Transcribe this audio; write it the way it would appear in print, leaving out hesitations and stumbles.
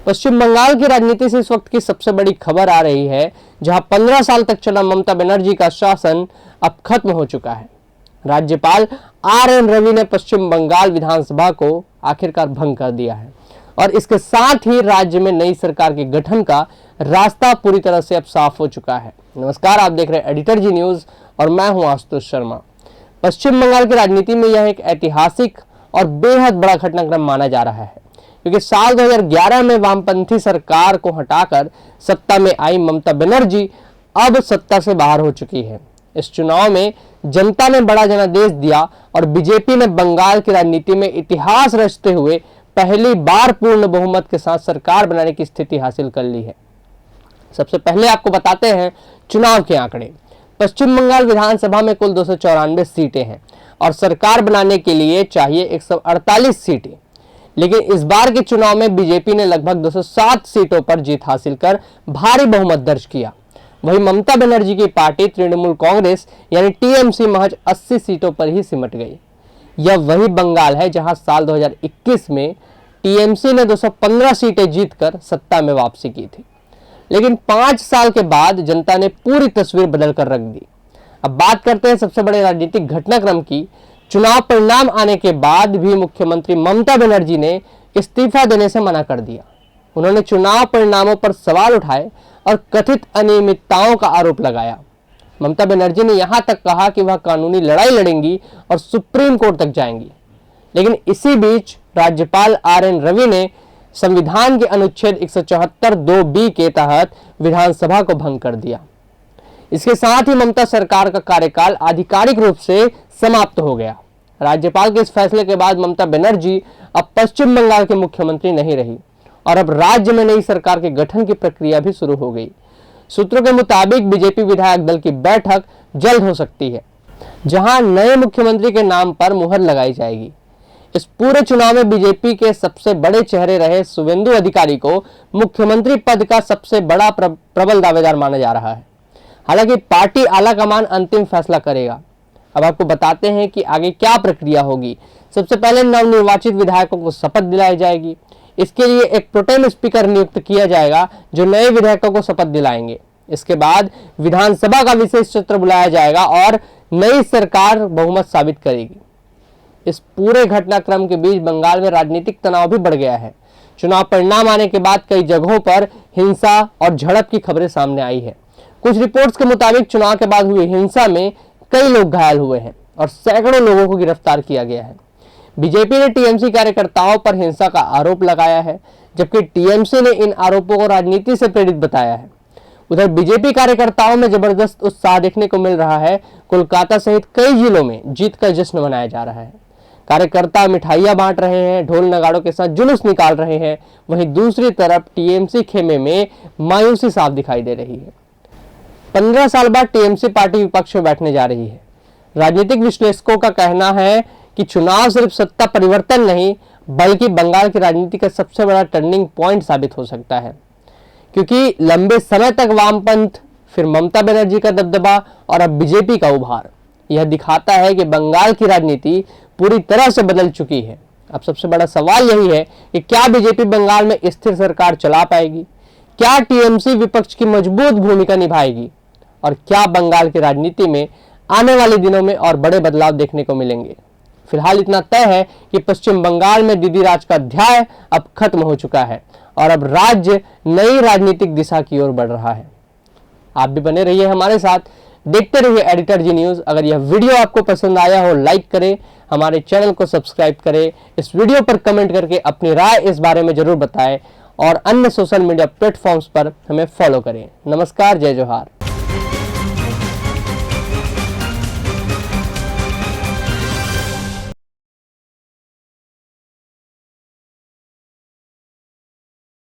पश्चिम बंगाल की राजनीति से इस वक्त की सबसे बड़ी खबर आ रही है, जहां 15 साल तक चला ममता बनर्जी का शासन अब खत्म हो चुका है। राज्यपाल आर.एन. रवि ने पश्चिम बंगाल विधानसभा को आखिरकार भंग कर दिया है और इसके साथ ही राज्य में नई सरकार के गठन का रास्ता पूरी तरह से अब साफ हो चुका है। नमस्कार, आप देख रहे हैं एडिटर जी न्यूज और मैं हूं आशुतोष शर्मा। पश्चिम बंगाल की राजनीति में यह एक ऐतिहासिक और बेहद बड़ा घटनाक्रम माना जा रहा है, क्योंकि साल 2011 में वामपंथी सरकार को हटाकर सत्ता में आई ममता बनर्जी अब सत्ता से बाहर हो चुकी है। इस चुनाव में जनता ने बड़ा जनादेश दिया और बीजेपी ने बंगाल की राजनीति में इतिहास रचते हुए पहली बार पूर्ण बहुमत के साथ सरकार बनाने की स्थिति हासिल कर ली है। सबसे पहले आपको बताते हैं चुनाव के आंकड़े। पश्चिम बंगाल विधानसभा में कुल 294 सीटें हैं और सरकार बनाने के लिए चाहिए 148 सीटें, लेकिन इस बार के चुनाव में बीजेपी ने लगभग 207 सीटों पर जीत हासिल कर भारी बहुमत दर्ज किया। वहीं ममता बनर्जी की पार्टी तृणमूल कांग्रेस यानी टीएमसी महज 80 सीटों पर ही सिमट गई। यह वही बंगाल है जहां साल 2021 में टीएमसी ने 215 सीटें जीतकर सत्ता में वापसी की थी, लेकिन 5 साल के बाद जनता ने पूरी तस्वीर बदल कर रख दी। अब बात करते हैं सबसे बड़े राजनीतिक घटनाक्रम की। चुनाव परिणाम आने के बाद भी मुख्यमंत्री ममता बनर्जी ने इस्तीफा देने से मना कर दिया। उन्होंने चुनाव परिणामों पर सवाल उठाए और कथित अनियमितताओं का आरोप लगाया। ममता बनर्जी ने यहां तक कहा कि वह कानूनी लड़ाई लड़ेंगी और सुप्रीम कोर्ट तक जाएंगी, लेकिन इसी बीच राज्यपाल आर.एन. रवि ने संविधान के अनुच्छेद 174(2)(b) के तहत विधानसभा को भंग कर दिया। इसके साथ ही ममता सरकार का कार्यकाल आधिकारिक रूप से समाप्त हो गया। राज्यपाल के इस फैसले के बाद ममता बनर्जी अब पश्चिम बंगाल के मुख्यमंत्री नहीं रही और अब राज्य में नई सरकार के गठन की प्रक्रिया भी शुरू हो गई। सूत्रों के मुताबिक बीजेपी विधायक दल की बैठक जल्द हो सकती है, जहां नए मुख्यमंत्री के नाम पर मुहर लगाई जाएगी। इस पूरे चुनाव में बीजेपी के सबसे बड़े चेहरे रहे शुवेंदु अधिकारी को मुख्यमंत्री पद का सबसे बड़ा प्रबल दावेदार माना जा रहा है। हालांकि पार्टी आलाकमान अंतिम फैसला करेगा। अब आपको बताते हैं कि आगे क्या प्रक्रिया होगी। सबसे पहले नवनिर्वाचित विधायकों को शपथ दिलाई जाएगी। इसके लिए एक प्रोटेम स्पीकर नियुक्त किया जाएगा जो नए विधायकों को शपथ दिलाएंगे। इसके बाद विधानसभा का विशेष सत्र बुलाया जाएगा और नई सरकार बहुमत साबित करेगी। इस पूरे घटनाक्रम के बीच बंगाल में राजनीतिक तनाव भी बढ़ गया है। चुनाव परिणाम आने के बाद कई जगहों पर हिंसा और झड़प की खबरें सामने आई है। कुछ रिपोर्ट्स के मुताबिक चुनाव के बाद हुई हिंसा में कई लोग घायल हुए हैं और सैकड़ों लोगों को गिरफ्तार किया गया है। बीजेपी ने टीएमसी कार्यकर्ताओं पर हिंसा का आरोप लगाया है, जबकि टीएमसी ने इन आरोपों को राजनीति से प्रेरित बताया है। उधर बीजेपी कार्यकर्ताओं में जबरदस्त उत्साह देखने को मिल रहा है। कोलकाता सहित कई जिलों में जीत का जश्न मनाया जा रहा है। कार्यकर्ता मिठाइयां बांट रहे हैं, ढोल नगाड़ों के साथ जुलूस निकाल रहे हैं। वहीं दूसरी तरफ टीएमसी खेमे में मायूसी साफ दिखाई दे रही है। 15 साल बाद टीएमसी पार्टी विपक्ष में बैठने जा रही है। राजनीतिक विश्लेषकों का कहना है कि चुनाव सिर्फ सत्ता परिवर्तन नहीं, बल्कि बंगाल की राजनीति का सबसे बड़ा टर्निंग पॉइंट साबित हो सकता है, क्योंकि लंबे समय तक वामपंथ, फिर ममता बनर्जी का दबदबा और अब बीजेपी का उभार, यह दिखाता है कि बंगाल की राजनीति पूरी तरह से बदल चुकी है। अब सबसे बड़ा सवाल यही है कि क्या बीजेपी बंगाल में स्थिर सरकार चला पाएगी, क्या टीएमसी विपक्ष की मजबूत भूमिका निभाएगी और क्या बंगाल की राजनीति में आने वाले दिनों में और बड़े बदलाव देखने को मिलेंगे। फिलहाल इतना तय है कि पश्चिम बंगाल में दीदी राज का अध्याय अब खत्म हो चुका है और अब राज्य नई राजनीतिक दिशा की ओर बढ़ रहा है। आप भी बने रहिए हमारे साथ, देखते रहिए एडिटर जी न्यूज। अगर यह वीडियो आपको पसंद आया हो, लाइक करें, हमारे चैनल को सब्सक्राइब करें, इस वीडियो पर कमेंट करके अपनी राय इस बारे में जरूर बताएं और अन्य सोशल मीडिया प्लेटफॉर्म्स पर हमें फॉलो करें। नमस्कार, जय जोहार।